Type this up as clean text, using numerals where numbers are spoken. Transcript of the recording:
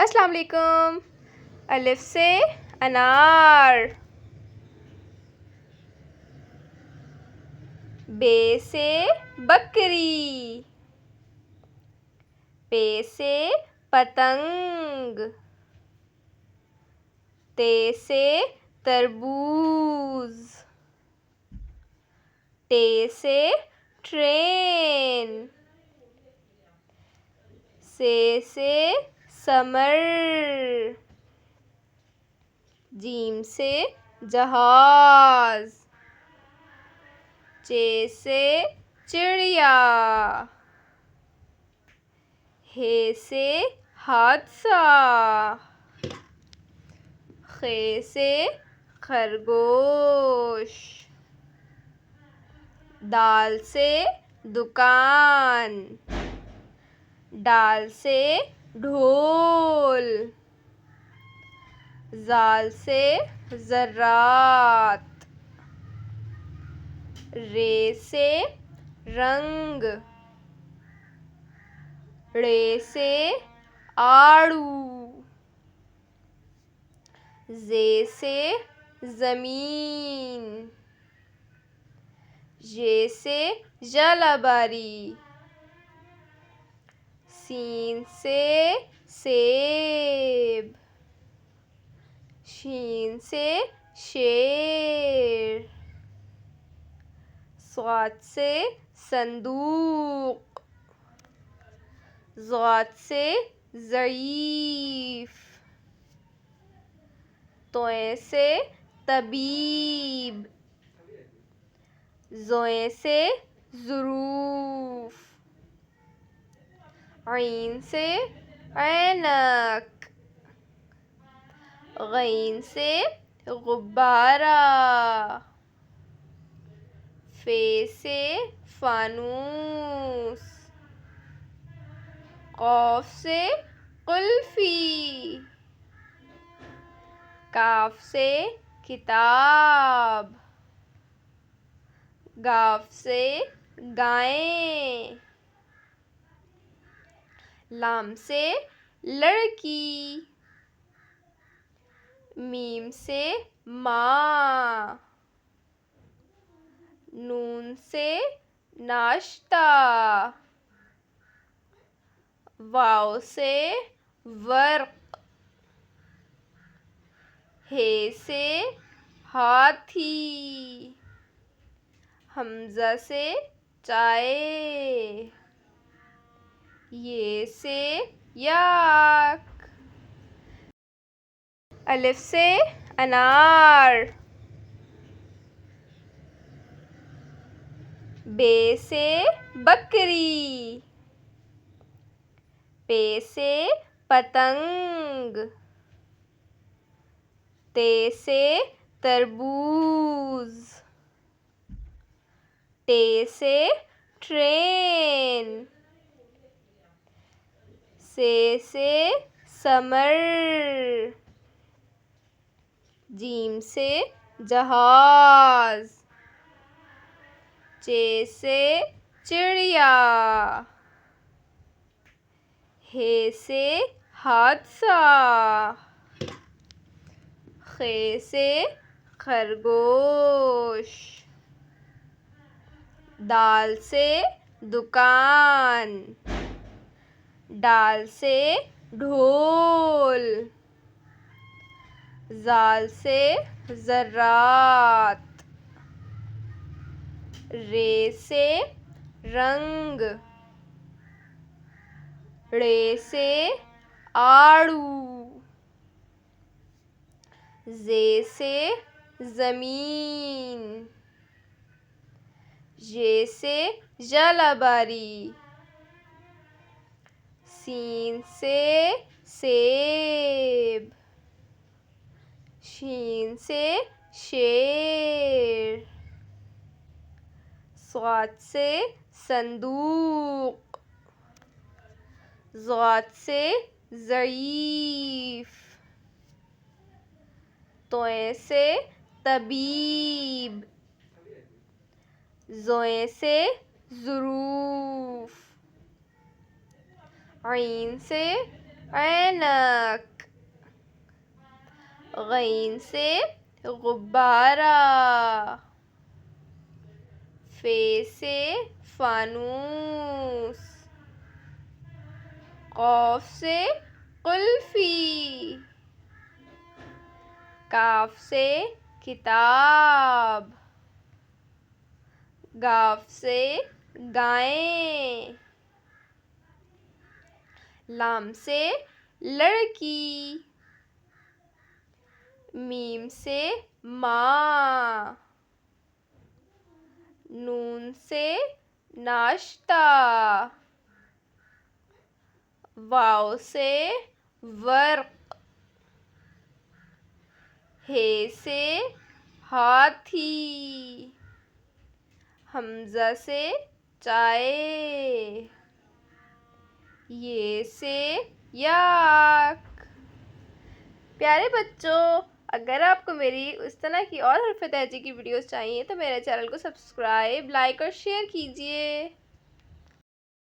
अस्सलाम वालेकुम। अलिफ से अनार, बे से बकरी, पे से पतंग, ते से तरबूज, टे से ट्रेन, से समर, जीम से जहाज, चे से चिड़िया, हे से हादसा, खे से खरगोश, दाल से दुकान, डाल से ढोल, जाल से ज़रात, रे से रंग, रे से आड़ू, जे से ज़मीन, जे से जलाबारी, सीन से सेब, शीन से शेर, स्वाद से संदूक, ज़ाद से ज़ईफ़, तोए से तबीब, ज़ोए से ज़ुरूफ, ऐन से ऐनक, गैन से गुब्बारा, फे से फानूस, कौफ से कुल्फी, काफ से किताब, गाफ से गाय, लाम से लड़की, मीम से माँ, नून से नाश्ता, वाव से वर्क, हे से हाथी, हमजा से चाय, ये से याक, अलिफ से अनार, बे से बकरी, पे से पतंग, ते से तरबूज, टे से ट्रेन, से समर, जीम से जहाज, चे से चिड़िया, हे से हादसा, खे से खरगोश, दाल से दुकान, डाल से ढोल, जाल से ज़रात, रे से रंग, रे से आड़ू, जे से ज़मीन, जे से जलाबारी, सीन से सेब, शीन से शेर, स्वाद से संदूक, ज़ाद से ज़ईफ़, तोए से तबीब, ज़ोए से ज़ुरूफ, ऐन से ऐनक। गैन से गुब्बारा। फे से फानूस। कौफ से कुल्फी। काफ से किताब। गाफ से गाय। लाम से लड़की। मीम से माँ। नून से नाश्ता। वाव से वर्क। हे से हाथी। हमजा से चाय। ये से याक। प्यारे बच्चों, अगर आपको मेरी उस तरह की और हरफ तहजी की वीडियोस चाहिए तो मेरे चैनल को सब्सक्राइब, लाइक और शेयर कीजिए।